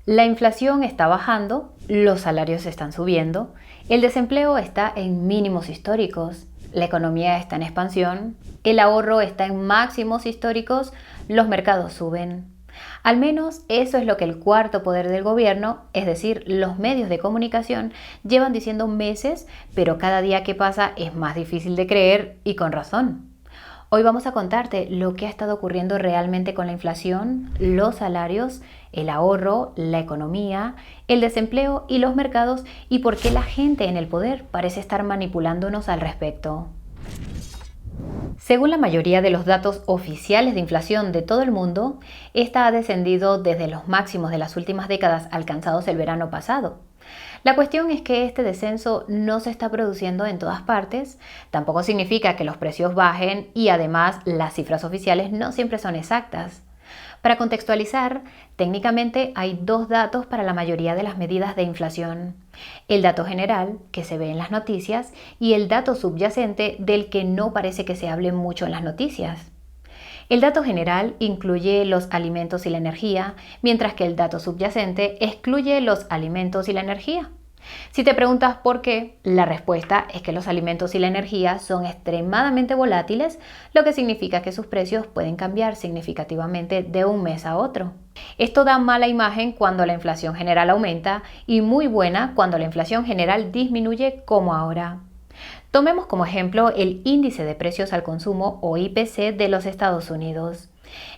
La inflación está bajando, los salarios están subiendo, el desempleo está en mínimos históricos, la economía está en expansión, el ahorro está en máximos históricos, los mercados suben. Al menos eso es lo que el cuarto poder del gobierno, es decir, los medios de comunicación, llevan diciendo meses, pero cada día que pasa es más difícil de creer y con razón. Hoy vamos a contarte lo que ha estado ocurriendo realmente con la inflación, los salarios, el ahorro, la economía, el desempleo y los mercados y por qué la gente en el poder parece estar manipulándonos al respecto. Según la mayoría de los datos oficiales de inflación de todo el mundo, esta ha descendido desde los máximos de las últimas décadas alcanzados el verano pasado. La cuestión es que este descenso no se está produciendo en todas partes, tampoco significa que los precios bajen y además las cifras oficiales no siempre son exactas. Para contextualizar, técnicamente hay dos datos para la mayoría de las medidas de inflación. El dato general, que se ve en las noticias, y el dato subyacente del que no parece que se hable mucho en las noticias. El dato general incluye los alimentos y la energía, mientras que el dato subyacente excluye los alimentos y la energía. Si te preguntas por qué, la respuesta es que los alimentos y la energía son extremadamente volátiles, lo que significa que sus precios pueden cambiar significativamente de un mes a otro. Esto da mala imagen cuando la inflación general aumenta y muy buena cuando la inflación general disminuye como ahora. Tomemos como ejemplo el índice de precios al consumo o IPC de los Estados Unidos.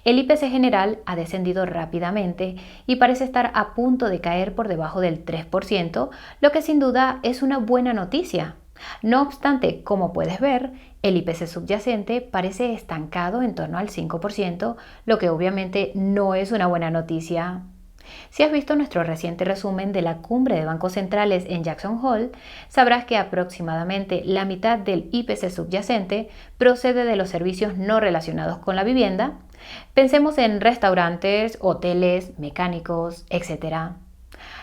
El IPC general ha descendido rápidamente y parece estar a punto de caer por debajo del 3%, lo que sin duda es una buena noticia. No obstante, como puedes ver, el IPC subyacente parece estancado en torno al 5%, lo que obviamente no es una buena noticia. Si has visto nuestro reciente resumen de la cumbre de bancos centrales en Jackson Hole, sabrás que aproximadamente la mitad del IPC subyacente procede de los servicios no relacionados con la vivienda. Pensemos en restaurantes, hoteles, mecánicos, etc.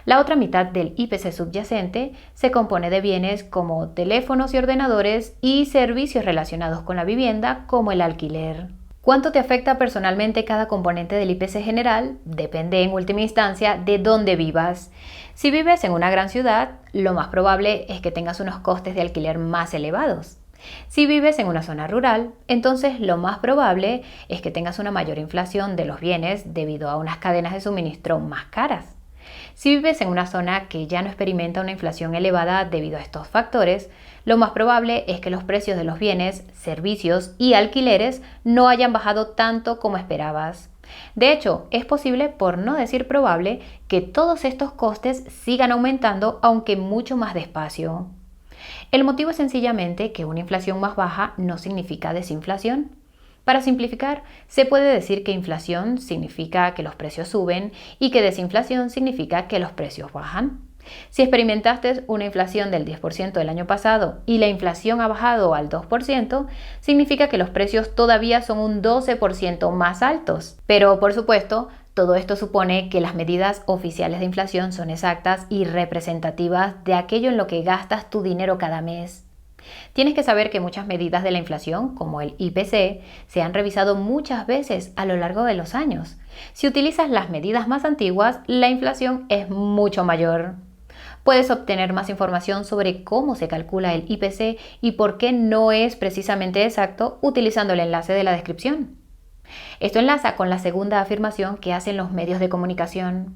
La otra mitad del IPC subyacente se compone de bienes como teléfonos y ordenadores y servicios relacionados con la vivienda como el alquiler. ¿Cuánto te afecta personalmente cada componente del IPC general? Depende en última instancia de dónde vivas. Si vives en una gran ciudad, lo más probable es que tengas unos costes de alquiler más elevados. Si vives en una zona rural, entonces lo más probable es que tengas una mayor inflación de los bienes debido a unas cadenas de suministro más caras. Si vives en una zona que ya no experimenta una inflación elevada debido a estos factores, lo más probable es que los precios de los bienes, servicios y alquileres no hayan bajado tanto como esperabas. De hecho, es posible, por no decir probable, que todos estos costes sigan aumentando, aunque mucho más despacio. El motivo es sencillamente que una inflación más baja no significa desinflación. Para simplificar, se puede decir que inflación significa que los precios suben y que desinflación significa que los precios bajan. Si experimentaste una inflación del 10% el año pasado y la inflación ha bajado al 2%, significa que los precios todavía son un 12% más altos. Pero, por supuesto, todo esto supone que las medidas oficiales de inflación son exactas y representativas de aquello en lo que gastas tu dinero cada mes. Tienes que saber que muchas medidas de la inflación, como el IPC, se han revisado muchas veces a lo largo de los años. Si utilizas las medidas más antiguas, la inflación es mucho mayor. Puedes obtener más información sobre cómo se calcula el IPC y por qué no es precisamente exacto utilizando el enlace de la descripción. Esto enlaza con la segunda afirmación que hacen los medios de comunicación.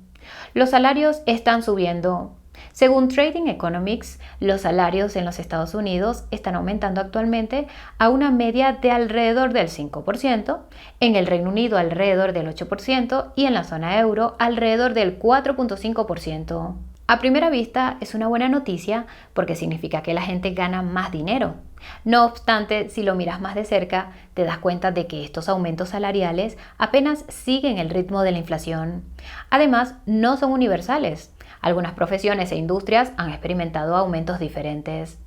Los salarios están subiendo. Según Trading Economics, los salarios en los Estados Unidos están aumentando actualmente a una media de alrededor del 5%, en el Reino Unido alrededor del 8% y en la zona euro alrededor del 4.5%. A primera vista es una buena noticia porque significa que la gente gana más dinero. No obstante, si lo miras más de cerca, te das cuenta de que estos aumentos salariales apenas siguen el ritmo de la inflación. Además, no son universales. Algunas profesiones e industrias han experimentado aumentos diferentes.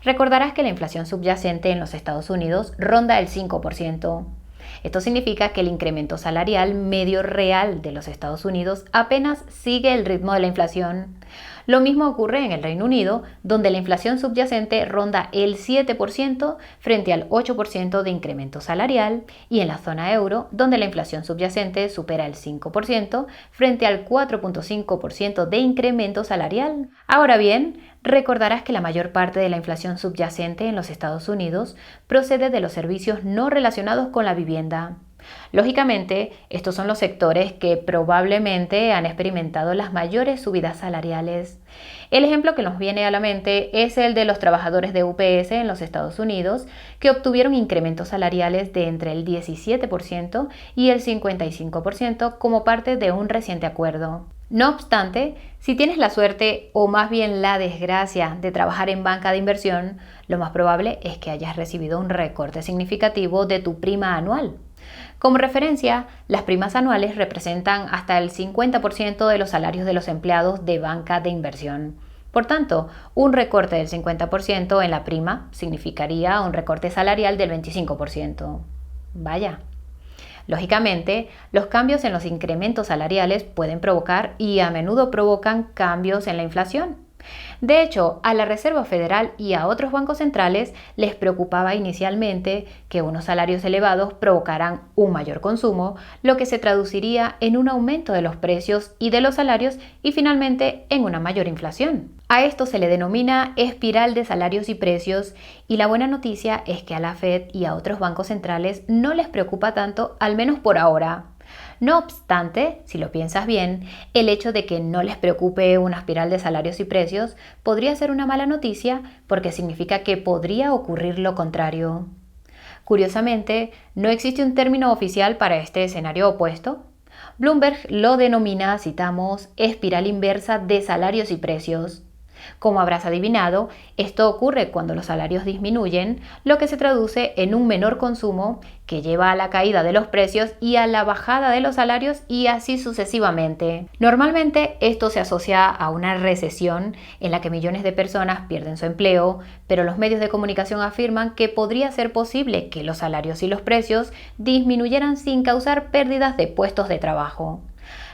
Recordarás que la inflación subyacente en los Estados Unidos ronda el 5%. Esto significa que el incremento salarial medio real de los Estados Unidos apenas sigue el ritmo de la inflación. Lo mismo ocurre en el Reino Unido, donde la inflación subyacente ronda el 7% frente al 8% de incremento salarial, y en la zona euro, donde la inflación subyacente supera el 5% frente al 4,5% de incremento salarial. Ahora bien, recordarás que la mayor parte de la inflación subyacente en los Estados Unidos procede de los servicios no relacionados con la vivienda. Lógicamente, estos son los sectores que probablemente han experimentado las mayores subidas salariales. El ejemplo que nos viene a la mente es el de los trabajadores de UPS en los Estados Unidos, que obtuvieron incrementos salariales de entre el 17% y el 55% como parte de un reciente acuerdo. No obstante, si tienes la suerte o más bien la desgracia de trabajar en banca de inversión, lo más probable es que hayas recibido un recorte significativo de tu prima anual. Como referencia, las primas anuales representan hasta el 50% de los salarios de los empleados de banca de inversión. Por tanto, un recorte del 50% en la prima significaría un recorte salarial del 25%. Vaya. Lógicamente, los cambios en los incrementos salariales pueden provocar y a menudo provocan cambios en la inflación. De hecho, a la Reserva Federal y a otros bancos centrales les preocupaba inicialmente que unos salarios elevados provocaran un mayor consumo, lo que se traduciría en un aumento de los precios y de los salarios y finalmente en una mayor inflación. A esto se le denomina espiral de salarios y precios, y la buena noticia es que a la Fed y a otros bancos centrales no les preocupa tanto, al menos por ahora. No obstante, si lo piensas bien, el hecho de que no les preocupe una espiral de salarios y precios podría ser una mala noticia porque significa que podría ocurrir lo contrario. Curiosamente, no existe un término oficial para este escenario opuesto. Bloomberg lo denomina, citamos, espiral inversa de salarios y precios. Como habrás adivinado, esto ocurre cuando los salarios disminuyen, lo que se traduce en un menor consumo que lleva a la caída de los precios y a la bajada de los salarios y así sucesivamente. Normalmente esto se asocia a una recesión en la que millones de personas pierden su empleo, pero los medios de comunicación afirman que podría ser posible que los salarios y los precios disminuyeran sin causar pérdidas de puestos de trabajo.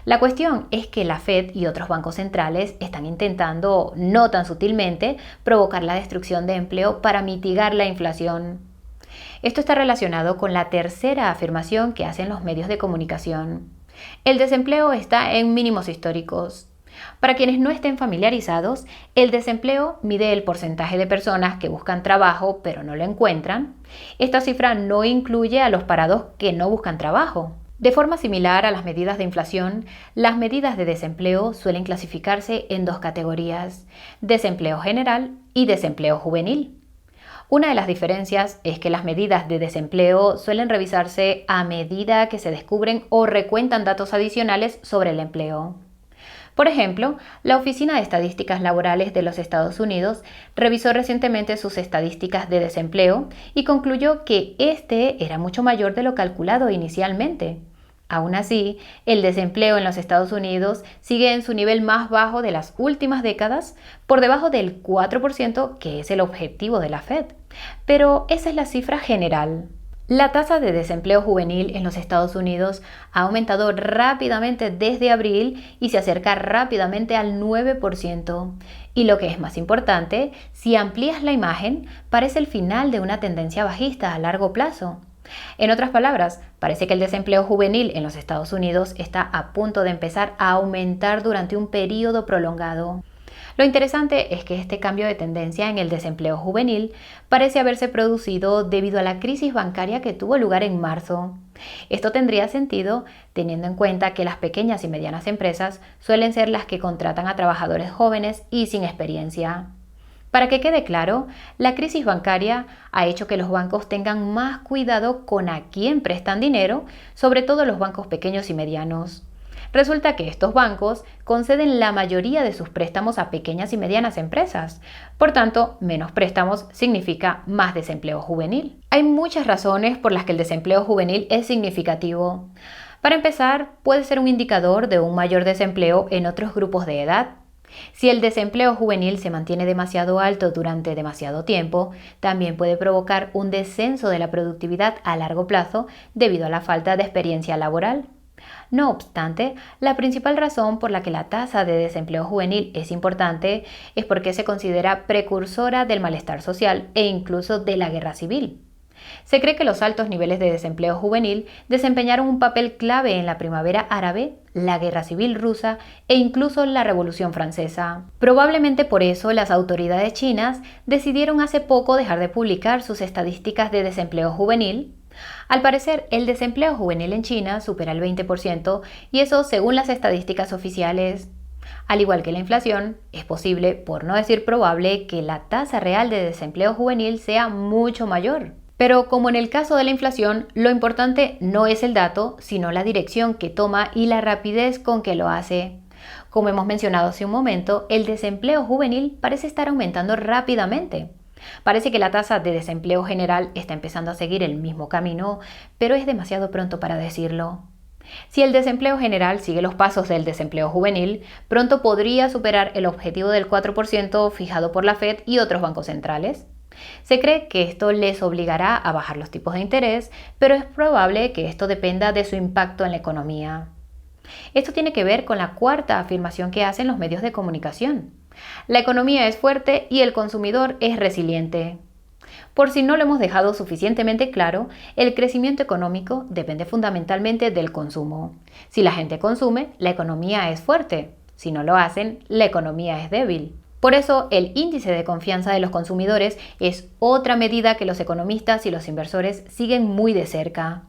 La cuestión es que la Fed y otros bancos centrales están intentando, no tan sutilmente, provocar la destrucción de empleo para mitigar la inflación. Esto está relacionado con la tercera afirmación que hacen los medios de comunicación. El desempleo está en mínimos históricos. Para quienes no estén familiarizados, el desempleo mide el porcentaje de personas que buscan trabajo pero no lo encuentran. Esta cifra no incluye a los parados que no buscan trabajo. De forma similar a las medidas de inflación, las medidas de desempleo suelen clasificarse en dos categorías: desempleo general y desempleo juvenil. Una de las diferencias es que las medidas de desempleo suelen revisarse a medida que se descubren o recuentan datos adicionales sobre el empleo. Por ejemplo, la Oficina de Estadísticas Laborales de los Estados Unidos revisó recientemente sus estadísticas de desempleo y concluyó que este era mucho mayor de lo calculado inicialmente. Aún así, el desempleo en los Estados Unidos sigue en su nivel más bajo de las últimas décadas, por debajo del 4%, que es el objetivo de la Fed. Pero esa es la cifra general. La tasa de desempleo juvenil en los Estados Unidos ha aumentado rápidamente desde abril y se acerca rápidamente al 9%. Y lo que es más importante, si amplías la imagen, parece el final de una tendencia bajista a largo plazo. En otras palabras, parece que el desempleo juvenil en los Estados Unidos está a punto de empezar a aumentar durante un periodo prolongado. Lo interesante es que este cambio de tendencia en el desempleo juvenil parece haberse producido debido a la crisis bancaria que tuvo lugar en marzo. Esto tendría sentido teniendo en cuenta que las pequeñas y medianas empresas suelen ser las que contratan a trabajadores jóvenes y sin experiencia. Para que quede claro, la crisis bancaria ha hecho que los bancos tengan más cuidado con a quién prestan dinero, sobre todo los bancos pequeños y medianos. Resulta que estos bancos conceden la mayoría de sus préstamos a pequeñas y medianas empresas. Por tanto, menos préstamos significa más desempleo juvenil. Hay muchas razones por las que el desempleo juvenil es significativo. Para empezar, puede ser un indicador de un mayor desempleo en otros grupos de edad. Si el desempleo juvenil se mantiene demasiado alto durante demasiado tiempo, también puede provocar un descenso de la productividad a largo plazo debido a la falta de experiencia laboral. No obstante, la principal razón por la que la tasa de desempleo juvenil es importante es porque se considera precursora del malestar social e incluso de la guerra civil. Se cree que los altos niveles de desempleo juvenil desempeñaron un papel clave en la primavera árabe, la guerra civil rusa e incluso la Revolución Francesa. Probablemente por eso las autoridades chinas decidieron hace poco dejar de publicar sus estadísticas de desempleo juvenil. Al parecer, el desempleo juvenil en China supera el 20% y eso según las estadísticas oficiales. Al igual que la inflación, es posible, por no decir probable, que la tasa real de desempleo juvenil sea mucho mayor. Pero como en el caso de la inflación, lo importante no es el dato, sino la dirección que toma y la rapidez con que lo hace. Como hemos mencionado hace un momento, el desempleo juvenil parece estar aumentando rápidamente. Parece que la tasa de desempleo general está empezando a seguir el mismo camino, pero es demasiado pronto para decirlo. Si el desempleo general sigue los pasos del desempleo juvenil, pronto podría superar el objetivo del 4% fijado por la Fed y otros bancos centrales. Se cree que esto les obligará a bajar los tipos de interés, pero es probable que esto dependa de su impacto en la economía. Esto tiene que ver con la cuarta afirmación que hacen los medios de comunicación. La economía es fuerte y el consumidor es resiliente. Por si no lo hemos dejado suficientemente claro, el crecimiento económico depende fundamentalmente del consumo. Si la gente consume, la economía es fuerte. Si no lo hacen, la economía es débil. Por eso, el índice de confianza de los consumidores es otra medida que los economistas y los inversores siguen muy de cerca.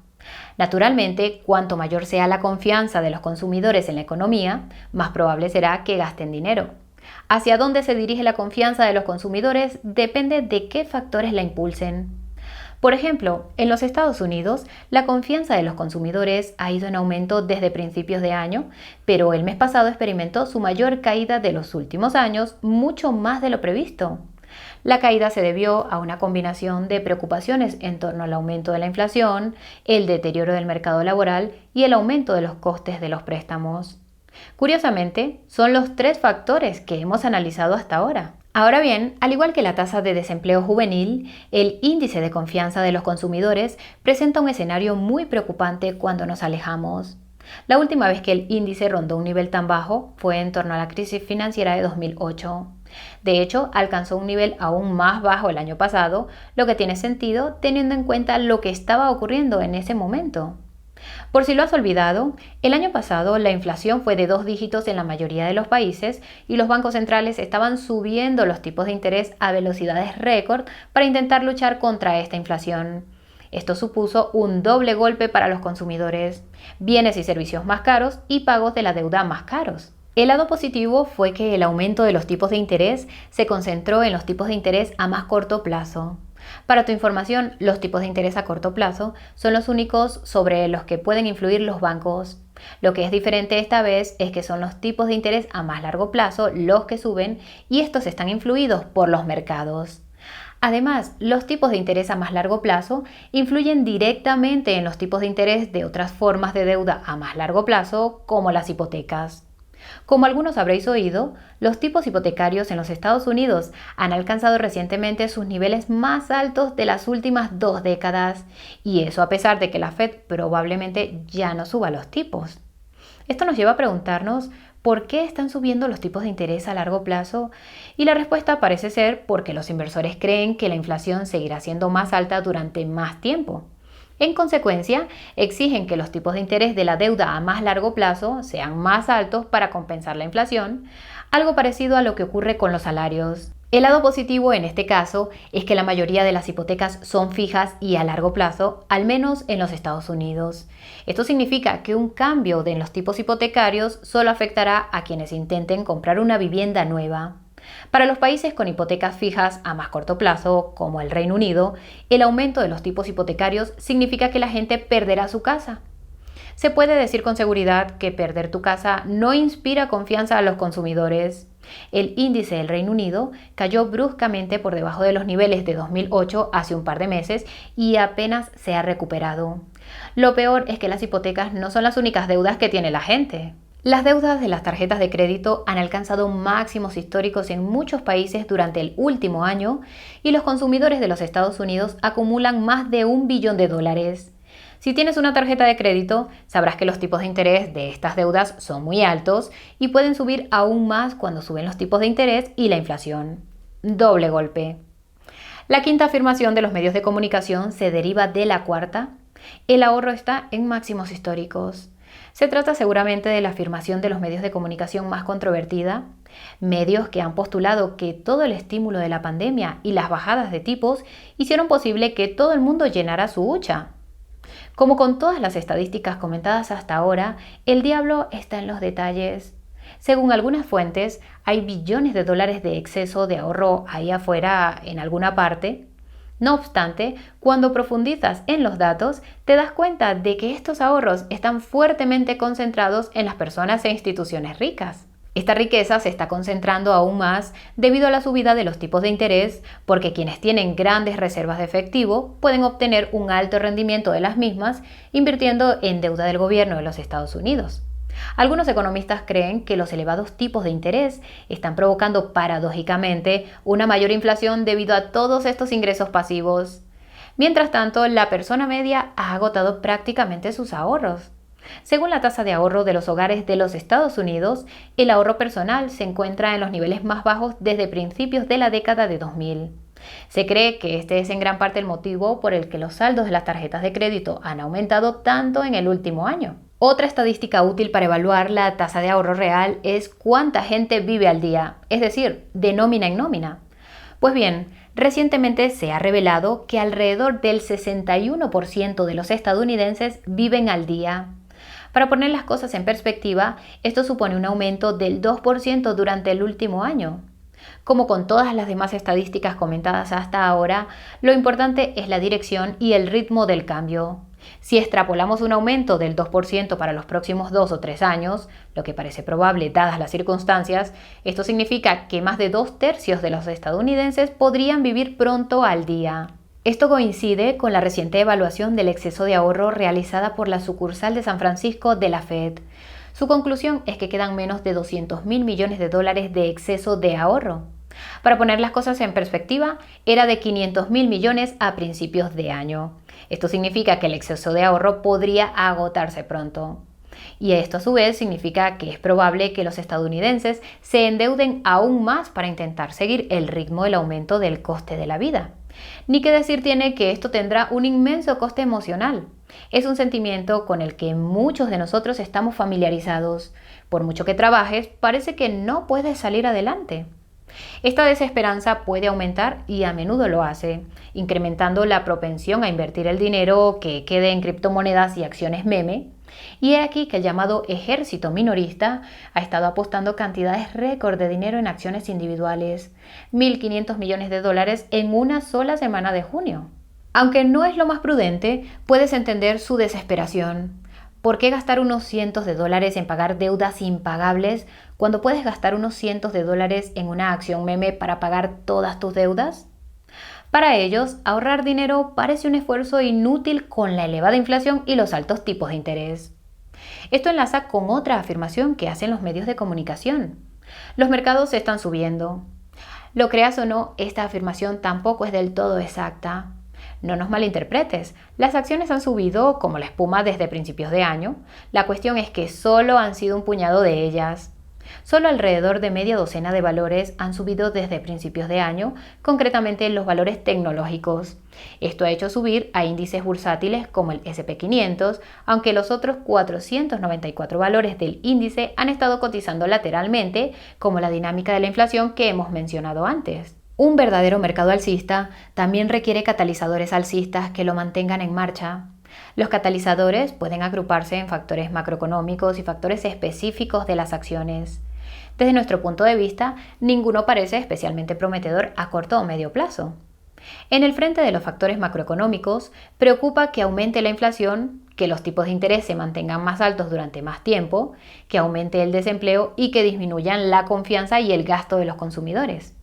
Naturalmente, cuanto mayor sea la confianza de los consumidores en la economía, más probable será que gasten dinero. Hacia dónde se dirige la confianza de los consumidores depende de qué factores la impulsen. Por ejemplo, en los Estados Unidos, la confianza de los consumidores ha ido en aumento desde principios de año, pero el mes pasado experimentó su mayor caída de los últimos años, mucho más de lo previsto. La caída se debió a una combinación de preocupaciones en torno al aumento de la inflación, el deterioro del mercado laboral y el aumento de los costes de los préstamos. Curiosamente, son los tres factores que hemos analizado hasta ahora. Ahora bien, al igual que la tasa de desempleo juvenil, el índice de confianza de los consumidores presenta un escenario muy preocupante cuando nos alejamos. La última vez que el índice rondó un nivel tan bajo fue en torno a la crisis financiera de 2008. De hecho, alcanzó un nivel aún más bajo el año pasado, lo que tiene sentido teniendo en cuenta lo que estaba ocurriendo en ese momento. Por si lo has olvidado, el año pasado la inflación fue de 2 dígitos en la mayoría de los países y los bancos centrales estaban subiendo los tipos de interés a velocidades récord para intentar luchar contra esta inflación. Esto supuso un doble golpe para los consumidores, bienes y servicios más caros y pagos de la deuda más caros. El lado positivo fue que el aumento de los tipos de interés se concentró en los tipos de interés a más corto plazo. Para tu información, los tipos de interés a corto plazo son los únicos sobre los que pueden influir los bancos. Lo que es diferente esta vez es que son los tipos de interés a más largo plazo los que suben y estos están influidos por los mercados. Además, los tipos de interés a más largo plazo influyen directamente en los tipos de interés de otras formas de deuda a más largo plazo, como las hipotecas. Como algunos habréis oído, los tipos hipotecarios en los Estados Unidos han alcanzado recientemente sus niveles más altos de las últimas 2 décadas, y eso a pesar de que la Fed probablemente ya no suba los tipos. Esto nos lleva a preguntarnos ¿por qué están subiendo los tipos de interés a largo plazo? Y la respuesta parece ser porque los inversores creen que la inflación seguirá siendo más alta durante más tiempo. En consecuencia, exigen que los tipos de interés de la deuda a más largo plazo sean más altos para compensar la inflación, algo parecido a lo que ocurre con los salarios. El lado positivo en este caso es que la mayoría de las hipotecas son fijas y a largo plazo, al menos en los Estados Unidos. Esto significa que un cambio en los tipos hipotecarios solo afectará a quienes intenten comprar una vivienda nueva. Para los países con hipotecas fijas a más corto plazo, como el Reino Unido, el aumento de los tipos hipotecarios significa que la gente perderá su casa. Se puede decir con seguridad que perder tu casa no inspira confianza a los consumidores. El índice del Reino Unido cayó bruscamente por debajo de los niveles de 2008 hace un par de meses y apenas se ha recuperado. Lo peor es que las hipotecas no son las únicas deudas que tiene la gente. Las deudas de las tarjetas de crédito han alcanzado máximos históricos en muchos países durante el último año y los consumidores de los Estados Unidos acumulan más de $1 billón. Si tienes una tarjeta de crédito, sabrás que los tipos de interés de estas deudas son muy altos y pueden subir aún más cuando suben los tipos de interés y la inflación. Doble golpe. La quinta afirmación de los medios de comunicación se deriva de la cuarta. El ahorro está en máximos históricos. Se trata seguramente de la afirmación de los medios de comunicación más controvertida, medios que han postulado que todo el estímulo de la pandemia y las bajadas de tipos hicieron posible que todo el mundo llenara su hucha. Como con todas las estadísticas comentadas hasta ahora, el diablo está en los detalles. Según algunas fuentes, hay billones de dólares de exceso de ahorro ahí afuera en alguna parte. No obstante, cuando profundizas en los datos, te das cuenta de que estos ahorros están fuertemente concentrados en las personas e instituciones ricas. Esta riqueza se está concentrando aún más debido a la subida de los tipos de interés, porque quienes tienen grandes reservas de efectivo pueden obtener un alto rendimiento de las mismas invirtiendo en deuda del gobierno de los Estados Unidos. Algunos economistas creen que los elevados tipos de interés están provocando paradójicamente una mayor inflación debido a todos estos ingresos pasivos. Mientras tanto, la persona media ha agotado prácticamente sus ahorros. Según la tasa de ahorro de los hogares de los Estados Unidos, el ahorro personal se encuentra en los niveles más bajos desde principios de la década de 2000. Se cree que este es en gran parte el motivo por el que los saldos de las tarjetas de crédito han aumentado tanto en el último año. Otra estadística útil para evaluar la tasa de ahorro real es cuánta gente vive al día, es decir, de nómina en nómina. Pues bien, recientemente se ha revelado que alrededor del 61% de los estadounidenses viven al día. Para poner las cosas en perspectiva, esto supone un aumento del 2% durante el último año. Como con todas las demás estadísticas comentadas hasta ahora, lo importante es la dirección y el ritmo del cambio. Si extrapolamos un aumento del 2% para los próximos 2 o 3 años, lo que parece probable dadas las circunstancias, esto significa que más de 2/3 de los estadounidenses podrían vivir pronto al día. Esto coincide con la reciente evaluación del exceso de ahorro realizada por la sucursal de San Francisco de la Fed. Su conclusión es que quedan menos de $200.000 millones de exceso de ahorro. Para poner las cosas en perspectiva, era de $500.000 millones a principios de año. Esto significa que el exceso de ahorro podría agotarse pronto. Y esto a su vez significa que es probable que los estadounidenses se endeuden aún más para intentar seguir el ritmo del aumento del coste de la vida. Ni qué decir tiene que esto tendrá un inmenso coste emocional. Es un sentimiento con el que muchos de nosotros estamos familiarizados. Por mucho que trabajes, parece que no puedes salir adelante. Esta desesperanza puede aumentar y a menudo lo hace, incrementando la propensión a invertir el dinero que quede en criptomonedas y acciones meme. Y he aquí que el llamado ejército minorista ha estado apostando cantidades récord de dinero en acciones individuales, $1.500 millones en una sola semana de junio. Aunque no es lo más prudente, puedes entender su desesperación. ¿Por qué gastar unos cientos de dólares en pagar deudas impagables cuando puedes gastar unos cientos de dólares en una acción meme para pagar todas tus deudas? Para ellos, ahorrar dinero parece un esfuerzo inútil con la elevada inflación y los altos tipos de interés. Esto enlaza con otra afirmación que hacen los medios de comunicación. Los mercados están subiendo. Lo creas o no, esta afirmación tampoco es del todo exacta. No nos malinterpretes, las acciones han subido como la espuma desde principios de año. La cuestión es que solo han sido un puñado de ellas. Solo alrededor de media docena de valores han subido desde principios de año, concretamente los valores tecnológicos. Esto ha hecho subir a índices bursátiles como el S&P 500, aunque los otros 494 valores del índice han estado cotizando lateralmente, como la dinámica de la inflación que hemos mencionado antes. Un verdadero mercado alcista también requiere catalizadores alcistas que lo mantengan en marcha. Los catalizadores pueden agruparse en factores macroeconómicos y factores específicos de las acciones. Desde nuestro punto de vista, ninguno parece especialmente prometedor a corto o medio plazo. En el frente de los factores macroeconómicos, preocupa que aumente la inflación, que los tipos de interés se mantengan más altos durante más tiempo, que aumente el desempleo y que disminuyan la confianza y el gasto de los consumidores.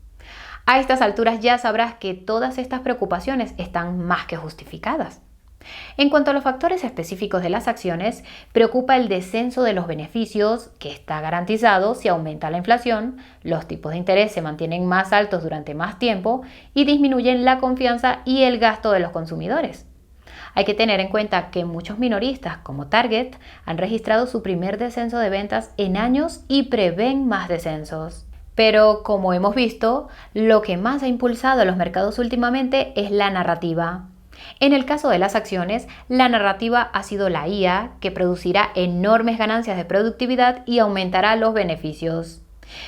A estas alturas ya sabrás que todas estas preocupaciones están más que justificadas. En cuanto a los factores específicos de las acciones, preocupa el descenso de los beneficios, que está garantizado si aumenta la inflación, los tipos de interés se mantienen más altos durante más tiempo y disminuyen la confianza y el gasto de los consumidores. Hay que tener en cuenta que muchos minoristas como Target han registrado su primer descenso de ventas en años y prevén más descensos. Pero como hemos visto, lo que más ha impulsado a los mercados últimamente es la narrativa. En el caso de las acciones, la narrativa ha sido la IA, que producirá enormes ganancias de productividad y aumentará los beneficios.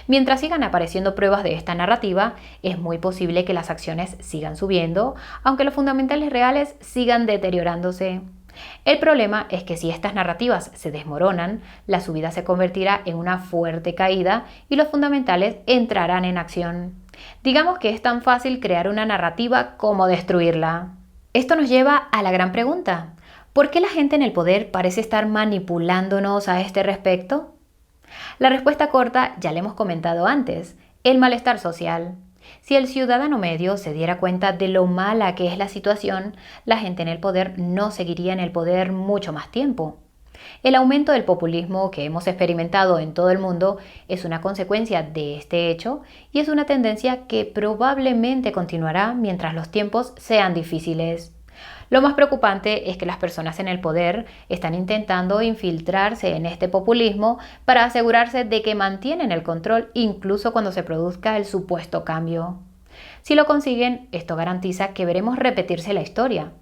Mientras sigan apareciendo pruebas de esta narrativa, es muy posible que las acciones sigan subiendo, aunque los fundamentales reales sigan deteriorándose. El problema es que si estas narrativas se desmoronan, la subida se convertirá en una fuerte caída y los fundamentales entrarán en acción. Digamos que es tan fácil crear una narrativa como destruirla. Esto nos lleva a la gran pregunta: ¿por qué la gente en el poder parece estar manipulándonos a este respecto? La respuesta corta ya la hemos comentado antes: el malestar social. Si el ciudadano medio se diera cuenta de lo mala que es la situación, la gente en el poder no seguiría en el poder mucho más tiempo. El aumento del populismo que hemos experimentado en todo el mundo es una consecuencia de este hecho y es una tendencia que probablemente continuará mientras los tiempos sean difíciles. Lo más preocupante es que las personas en el poder están intentando infiltrarse en este populismo para asegurarse de que mantienen el control incluso cuando se produzca el supuesto cambio. Si lo consiguen, esto garantiza que veremos repetirse la historia.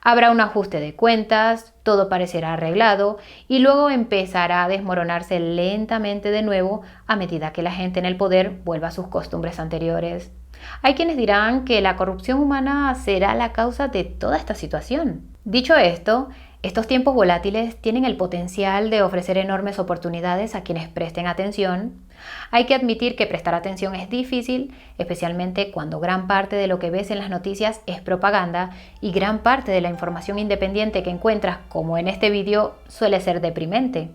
Habrá un ajuste de cuentas, todo parecerá arreglado y luego empezará a desmoronarse lentamente de nuevo a medida que la gente en el poder vuelva a sus costumbres anteriores. Hay quienes dirán que la corrupción humana será la causa de toda esta situación. Dicho esto, estos tiempos volátiles tienen el potencial de ofrecer enormes oportunidades a quienes presten atención. Hay que admitir que prestar atención es difícil, especialmente cuando gran parte de lo que ves en las noticias es propaganda y gran parte de la información independiente que encuentras, como en este vídeo, suele ser deprimente.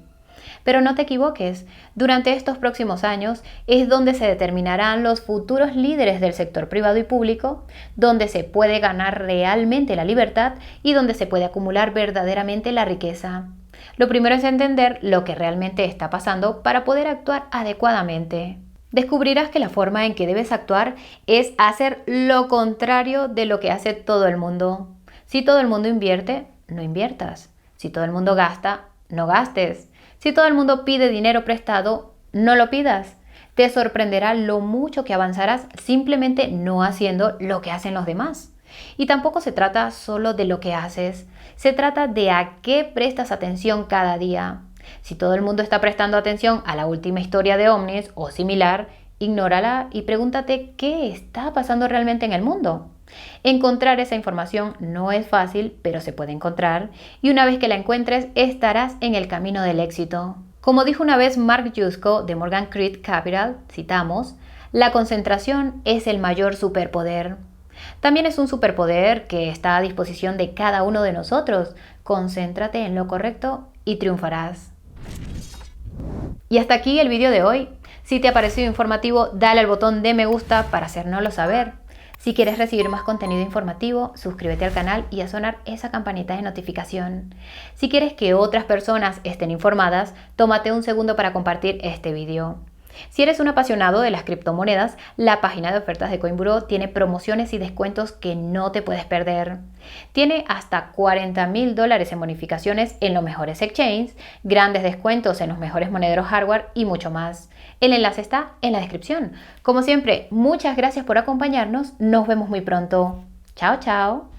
Pero no te equivoques, durante estos próximos años es donde se determinarán los futuros líderes del sector privado y público, donde se puede ganar realmente la libertad y donde se puede acumular verdaderamente la riqueza. Lo primero es entender lo que realmente está pasando para poder actuar adecuadamente. Descubrirás que la forma en que debes actuar es hacer lo contrario de lo que hace todo el mundo. Si todo el mundo invierte, no inviertas. Si todo el mundo gasta, no gastes. Si todo el mundo pide dinero prestado, no lo pidas. Te sorprenderá lo mucho que avanzarás simplemente no haciendo lo que hacen los demás. Y tampoco se trata solo de lo que haces, se trata de a qué prestas atención cada día. Si todo el mundo está prestando atención a la última historia de Omnis o similar, ignórala y pregúntate qué está pasando realmente en el mundo. Encontrar esa información no es fácil, pero se puede encontrar, y una vez que la encuentres estarás en el camino del éxito. Como dijo una vez Mark Yusko de Morgan Creek Capital, citamos: la concentración es el mayor superpoder. También es un superpoder que está a disposición de cada uno de nosotros. Concéntrate en lo correcto y triunfarás. Y hasta aquí el vídeo de hoy. Si te ha parecido informativo, dale al botón de me gusta para hacérnoslo saber. Si quieres recibir más contenido informativo, suscríbete al canal y a sonar esa campanita de notificación. Si quieres que otras personas estén informadas, tómate un segundo para compartir este vídeo. Si eres un apasionado de las criptomonedas, la página de ofertas de Coinburo tiene promociones y descuentos que no te puedes perder. Tiene hasta $40,000 en bonificaciones en los mejores exchanges, grandes descuentos en los mejores monederos hardware y mucho más. El enlace está en la descripción. Como siempre, muchas gracias por acompañarnos. Nos vemos muy pronto. Chao, chao.